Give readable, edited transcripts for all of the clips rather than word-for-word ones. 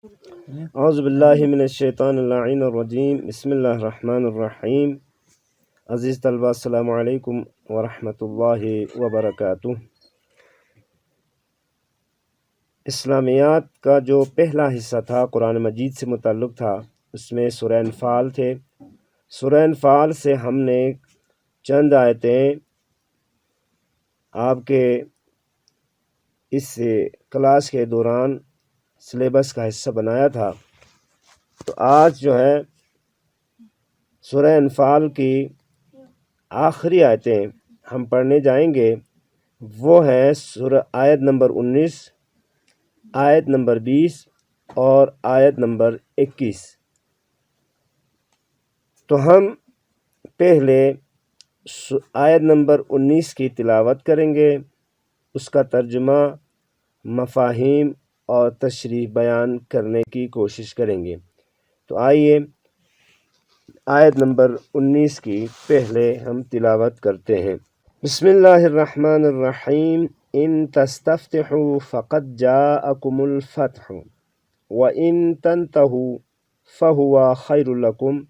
اعوذ باللہ من الشیطان اللعین الرجیم، بسم اللہ الرحمن الرحیم۔ عزیز طلبہ، السلام علیکم ورحمۃ اللہ وبرکاتہ۔ اسلامیات کا جو پہلا حصہ تھا قرآن مجید سے متعلق تھا، اس میں سورہ انفال تھے۔ سورہ انفال سے ہم نے چند آیتیں آپ کے اس کلاس کے دوران سلیبس کا حصہ بنایا تھا۔ تو آج جو ہے سورہ انفال کی آخری آیتیں ہم پڑھنے جائیں گے، وہ ہیں سورہ آیت نمبر 19، آیت نمبر 20 اور آیت نمبر 21۔ تو ہم پہلے آیت نمبر 19 کی تلاوت کریں گے، اس کا ترجمہ، مفاہیم اور تشریح بیان کرنے کی کوشش کریں گے۔ تو آئیے آیت نمبر 19 کی پہلے ہم تلاوت کرتے ہیں۔ بسم اللہ الرحمن الرحیم۔ ان تستفتحوا فقد جاءکم الفتح وان تنتهوا فهو خیر لکم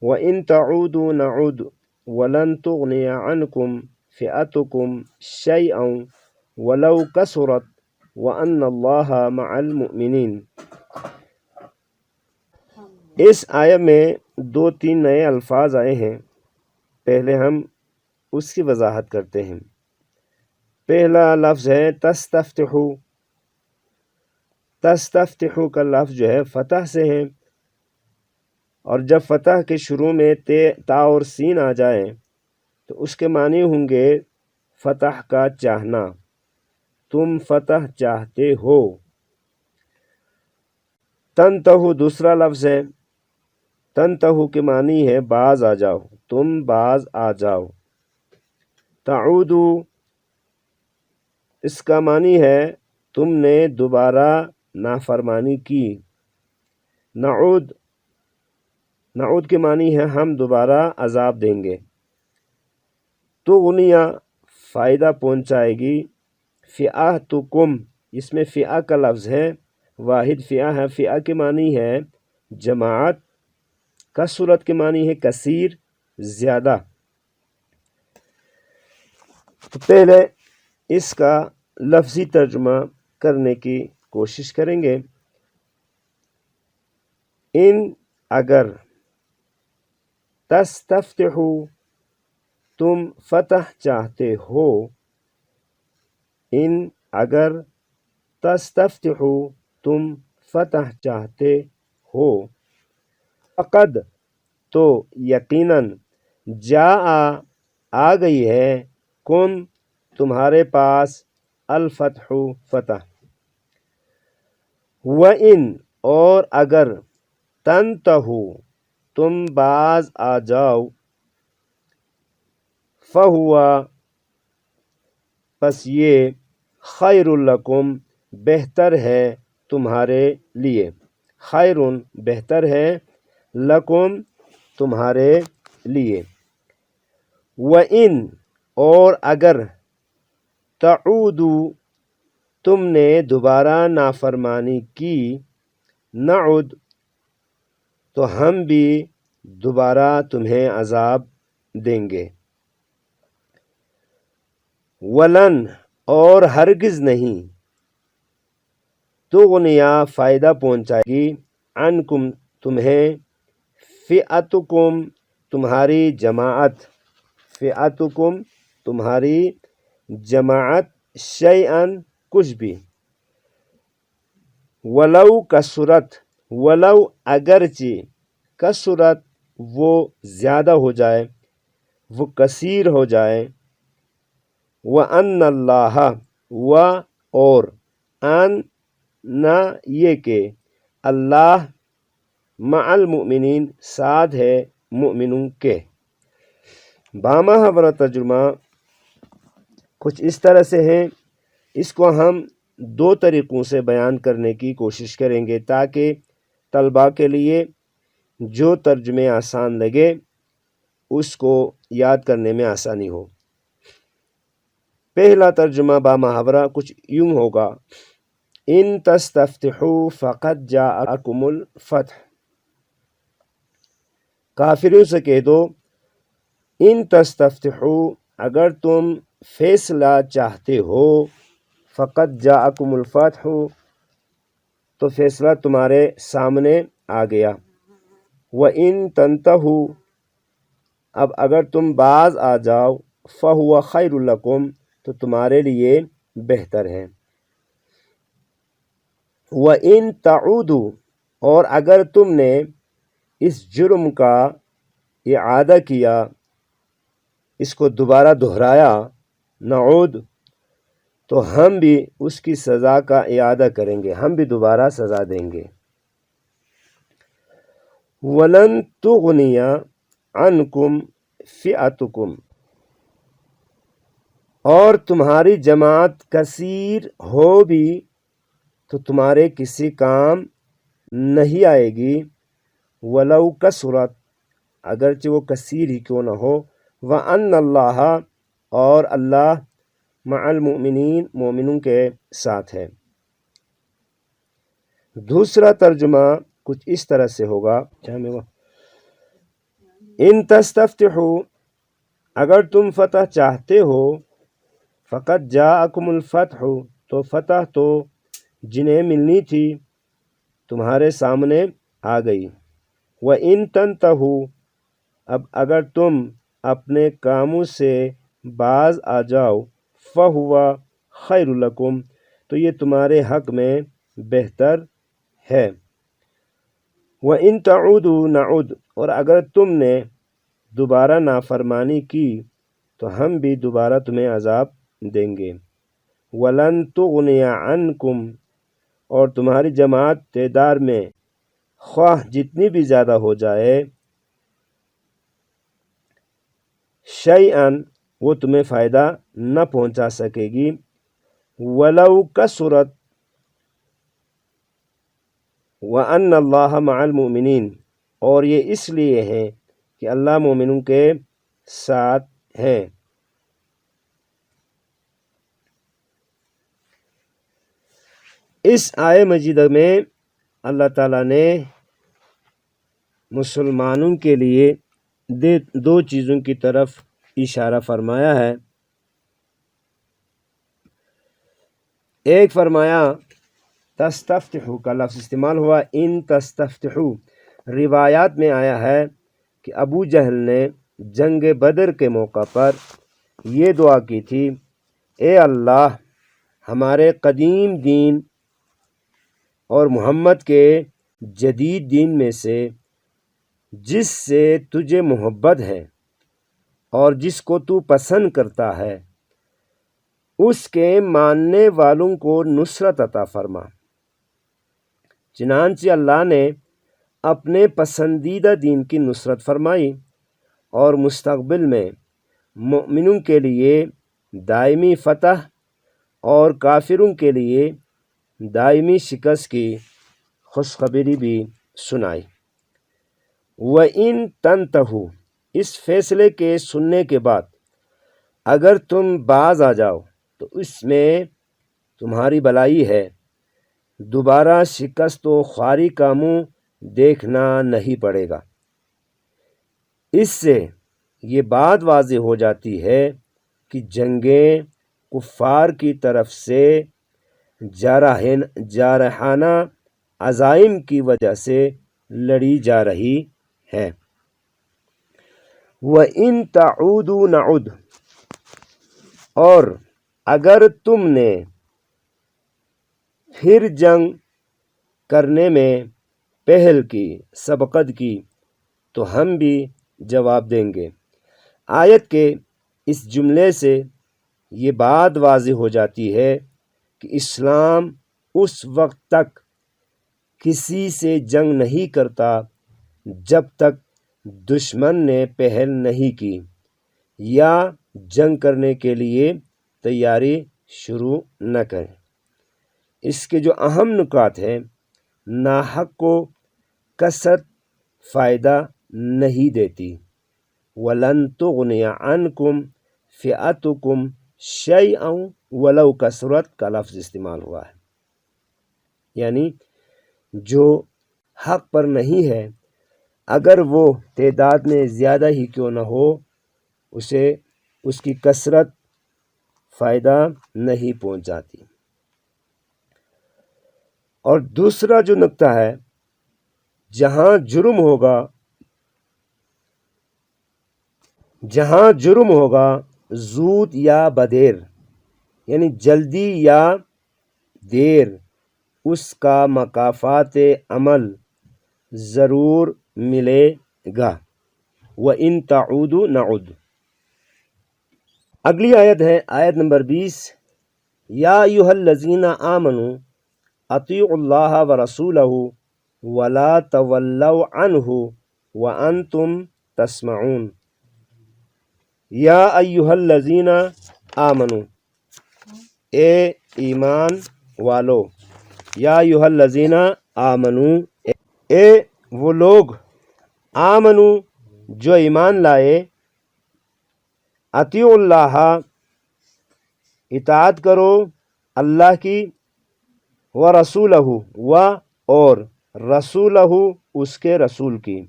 وان تعودوا نعد ولن تغنی عنکم فئتکم شیئا ولو کثرت وان اللہ مع المؤمنین۔ اس آیت میں 2-3 نئے الفاظ آئے ہیں، پہلے ہم اس کی وضاحت کرتے ہیں۔ پہلا لفظ ہے تستفتحو۔ تستفتحو کا لفظ جو ہے فتح سے ہے، اور جب فتح کے شروع میں تا اور سین آ جائیں تو اس کے معنی ہوں گے فتح کا چاہنا، تم فتح چاہتے ہو۔ تنتہو دوسرا لفظ ہے، تنتہو کے معنی ہے باز آ جاؤ، تم باز آ جاؤ۔ تعودو اس کا معنی ہے تم نے دوبارہ نافرمانی کی۔ نعود، نعود کے معنی ہے ہم دوبارہ عذاب دیں گے۔ تغنیہ فائدہ پہنچائے گی۔ فئتکم، اس میں فئہ کا لفظ ہے، واحد فئہ ہے۔ فئہ کے معنی ہے جماعت، کثرت کے معنی ہے کثیر، زیادہ۔ تو پہلے اس کا لفظی ترجمہ کرنے کی کوشش کریں گے۔ ان اگر، تستفتحو تم فتح چاہتے ہو، ان اگر، تستفتحو تم فتح چاہتے ہو، فقد تو یقیناً، جاء آ گئی ہے، کم تمہارے پاس، الفتح فتح، وَإِن اور اگر، تنتہو تم باز آ جاؤ، فَهُوَ پس یہ، خیر لکم بہتر ہے تمہارے لیے، خیرٌ بہتر ہے، لکم تمہارے لیے۔ وَإِن اور اگر، تعودو تم نے دوبارہ نافرمانی کی، نعد تو ہم بھی دوبارہ تمہیں عذاب دیں گے۔ ولن اور ہرگز نہیں، تغنیہ فائدہ پہنچائے گی، عنکم تمہیں، فئتکم تمہاری جماعت، فئتکم تمہاری جماعت، شیئاً کچھ بھی، ولو کثرت ولو اگرچہ، کثرت وہ زیادہ ہو جائے، وہ کثیر ہو جائے، وَأَنَّ اللَّهَ و اور، ان نہ یہ کہ، اللہ، مع المؤمنین ساتھ ہے مؤمنوں کے۔ بامحاورہ ترجمہ کچھ اس طرح سے ہے، اس کو ہم 2 طریقوں سے بیان کرنے کی کوشش کریں گے تاکہ طلباء کے لیے جو ترجمے آسان لگے اس کو یاد کرنے میں آسانی ہو۔ پہلا ترجمہ بامحاورہ کچھ یوں ہوگا، ان تستفتحوا فقد جاءکم الفتح، کافروں سے کہہ دو ان تستفتحوا، اگر تم فیصلہ چاہتے ہو، فقد جاءکم الفتح، تو فیصلہ تمہارے سامنے آ گیا، وَإِن تَنْتَهُوا، اب اگر تم باز آ جاؤ، فَهُوَ خَيْرٌ لَكُمْ، تو تمہارے لیے بہتر ہے، وَإِن تَعُودُوا، اور اگر تم نے اس جرم کا اعادہ کیا، اس کو دوبارہ دہرایا، نعود، تو ہم بھی اس کی سزا کا اعادہ کریں گے، ہم بھی دوبارہ سزا دیں گے، وَلَن تُغْنِيَ عَنْكُمْ فِئَتُكُمْ، اور تمہاری جماعت کثیر ہو بھی تو تمہارے کسی کام نہیں آئے گی، وَلَوْ کَثُرَتْ، اگرچہ وہ کثیر ہی کیوں نہ ہو، وَأَنَّ اللَّهَ، اور اللہ مع المؤمنین، مومنوں کے ساتھ ہے۔ دوسرا ترجمہ کچھ اس طرح سے ہوگا، ان تستفتحوا، اگر تم فتح چاہتے ہو، فقد جاءکم الفتح، تو فتح تو جنہیں ملنی تھی تمہارے سامنے آ گئی، وَإِن تَنْتَهُوا، اب اگر تم اپنے کاموں سے باز آ جاؤ، فَهُوَ خَيْرٌ لَكُمْ، تو یہ تمہارے حق میں بہتر ہے، وَإِن تَعُودُوا نَعُدْ، اور اگر تم نے دوبارہ نافرمانی کی تو ہم بھی دوبارہ تمہیں عذاب دیں گے، وَلَن تُغْنِيَ عَنْكُمْ، اور تمہاری جماعت تعداد میں خواہ جتنی بھی زیادہ ہو جائے، شیئاً، وہ تمہیں فائدہ نہ پہنچا سکے گی، وَلَوْ کَثُرَتْ، وَأَنَّ اللَّهَ مَعَ الْمُؤْمِنِينَ، اور یہ اس لیے ہے کہ اللہ مومنوں کے ساتھ ہے۔ اس آیہ مجیدہ میں اللہ تعالیٰ نے مسلمانوں کے لیے دو چیزوں کی طرف اشارہ فرمایا ہے۔ ایک فرمایا تستفتحوا کا لفظ استعمال ہوا، ان تستفتحوا، روایات میں آیا ہے کہ ابو جہل نے جنگ بدر کے موقع پر یہ دعا کی تھی، اے اللہ، ہمارے قدیم دین اور محمد کے جدید دین میں سے جس سے تجھے محبت ہے اور جس کو تو پسند کرتا ہے، اس کے ماننے والوں کو نصرت عطا فرما۔ چنانچہ اللہ نے اپنے پسندیدہ دین کی نصرت فرمائی اور مستقبل میں مؤمنوں کے لیے دائمی فتح اور کافروں کے لیے دائمی شکست کی خوشخبری بھی سنائی۔ وَإِن تَنْتَهُوا، اس فیصلے کے سننے کے بعد اگر تم باز آ جاؤ تو اس میں تمہاری بھلائی ہے، دوبارہ شکست و خواری کا منہ دیکھنا نہیں پڑے گا۔ اس سے یہ بات واضح ہو جاتی ہے کہ جنگیں کفار کی طرف سے جارحانہ عزائم کی وجہ سے لڑی جا رہی ہے۔ وَإِن تَعُودُوا نَعُدْ، اور اگر تم نے پھر جنگ کرنے میں پہل کی، سبقت کی، تو ہم بھی جواب دیں گے۔ آیت کے اس جملے سے یہ بات واضح ہو جاتی ہے کہ اسلام اس وقت تک کسی سے جنگ نہیں کرتا جب تک دشمن نے پہل نہیں کی یا جنگ کرنے کے لیے تیاری شروع نہ کرے۔ اس کے جو اہم نکات ہیں، ناحق کو کثرت فائدہ نہیں دیتی، وَلَن تُغْنِيَ عَنْكُمْ فِئَتُكُمْ شَيْئًا وَلَوْ کَثُرَتْ کا لفظ استعمال ہوا ہے۔ یعنی جو حق پر نہیں ہے، اگر وہ تعداد میں زیادہ ہی کیوں نہ ہو، اسے اس کی کثرت فائدہ نہیں پہنچاتی۔ اور دوسرا جو نقطہ ہے، جہاں جرم ہوگا زود یا بدیر، یعنی جلدی یا دیر، اس کا مکافات عمل ضرور ملے گا۔ وَإِن تَعُودُوا نَعُدْ۔ اگلی آیت ہے آیت نمبر 20، یا ایھا الذین آمنوا اطیعوا اللہ ورسولہ ولا تولوا عنہ وانتم تسمعون۔ یا ایھا الذین آمنوا، اے ایمان والو، یا ایھا الذین آمنوا، اے وہ لوگ، آمنو جو ایمان لائے، اطیعوا اللہ، اطاعت کرو اللہ کی، ورسولہ، اور رسولہ، اس کے رسول کی،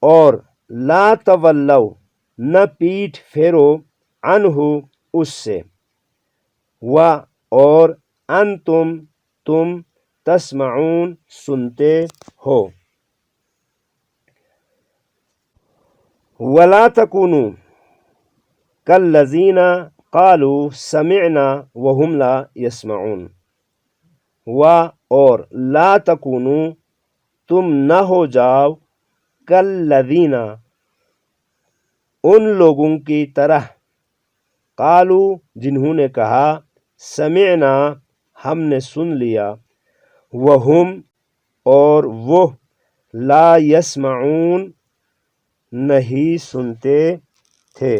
اور لا تولوا، نہ پیٹھ پھیرو، عنہ، اس سے، اور انتم، تم، تسمعون، سنتے ہو۔ ولا تکونوا کالذین قالوا سمعنا وهم لا يسمعون۔ اور لا تکونوا، تم نہ ہو جاؤ، کالذین، ان لوگوں کی طرح، قالوا، جنہوں نے کہا، سمعنا، ہم نے سن لیا، وہم، اور وہ، لا یسمعون، نہیں سنتے تھے۔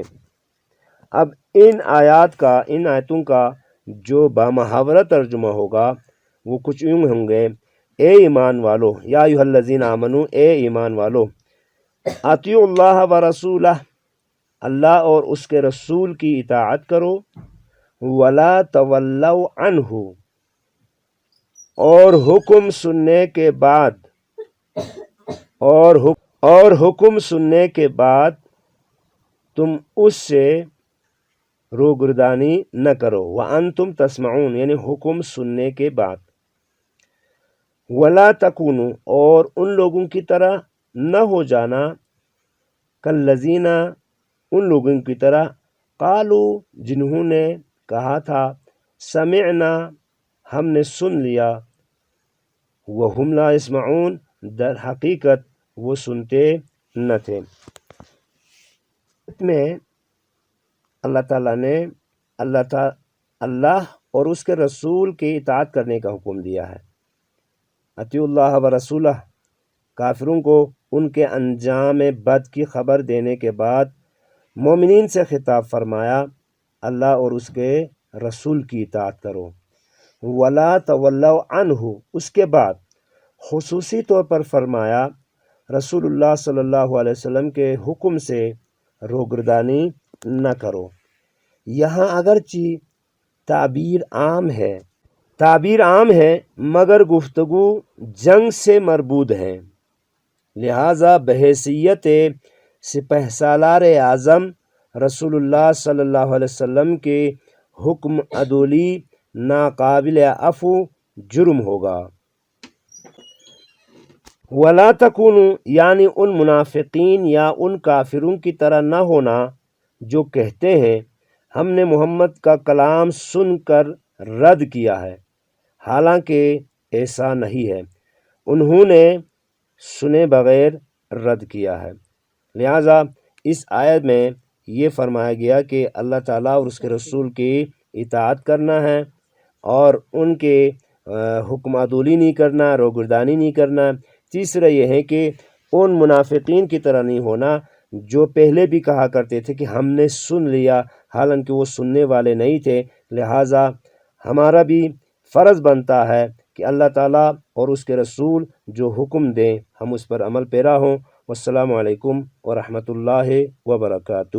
اب ان آیتوں کا جو بامحاورہ ترجمہ ہوگا وہ کچھ یوں ہوں گے، اے ایمان والو، یا ایھا الذین آمنو، اے ایمان والو، اطیعوا اللہ ورسولہ، اللہ اور اس کے رسول کی اطاعت کرو، ولا تولوا عنہ، اور حکم سننے کے بعد تم اس سے روگردانی نہ کرو، وانتم تسمعون، یعنی حکم سننے کے بعد، ولا تکونوا، اور ان لوگوں کی طرح نہ ہو جانا، کالذین، ان لوگوں کی طرح، قالوا، جنہوں نے کہا تھا، سمعنا، ہم نے سن لیا، وہم لا یسمعون، در حقیقت وہ سنتے نہ تھے۔ میں اللہ تعالیٰ نے اللہ اور اس کے رسول کی اطاعت کرنے کا حکم دیا ہے۔ اطیعوا اللہ ورسولہ، کافروں کو ان کے انجام بد کی خبر دینے کے بعد مومنین سے خطاب فرمایا، اللہ اور اس کے رسول کی اطاعت کرو، ولا تولوا عنہ، اس کے بعد خصوصی طور پر فرمایا، رسول اللہ صلی اللہ علیہ وسلم کے حکم سے روگردانی نہ کرو۔ یہاں اگرچہ تعبیر عام ہے مگر گفتگو جنگ سے مربوط ہے، لہٰذا بحیثیت سپہ سالار اعظم رسول اللہ صلی اللہ علیہ وسلم کے حکم عدولی ناقابل عفو جرم ہوگا۔ ولا تکونوا، یعنی ان منافقین یا ان کافروں کی طرح نہ ہونا جو کہتے ہیں ہم نے محمد کا کلام سن کر رد کیا ہے، حالانکہ ایسا نہیں ہے، انہوں نے سنے بغیر رد کیا ہے۔ لہٰذا اس آیت میں یہ فرمایا گیا کہ اللہ تعالیٰ اور اس کے رسول کی اطاعت کرنا ہے، اور ان کے حکم عدولی نہیں کرنا، روگردانی نہیں کرنا۔ تیسرا یہ ہے کہ ان منافقین کی طرح نہیں ہونا جو پہلے بھی کہا کرتے تھے کہ ہم نے سن لیا، حالانکہ وہ سننے والے نہیں تھے۔ لہٰذا ہمارا بھی فرض بنتا ہے کہ اللہ تعالیٰ اور اس کے رسول جو حکم دیں ہم اس پر عمل پیرا ہوں۔ والسلام علیکم ورحمۃ اللہ وبرکاتہ۔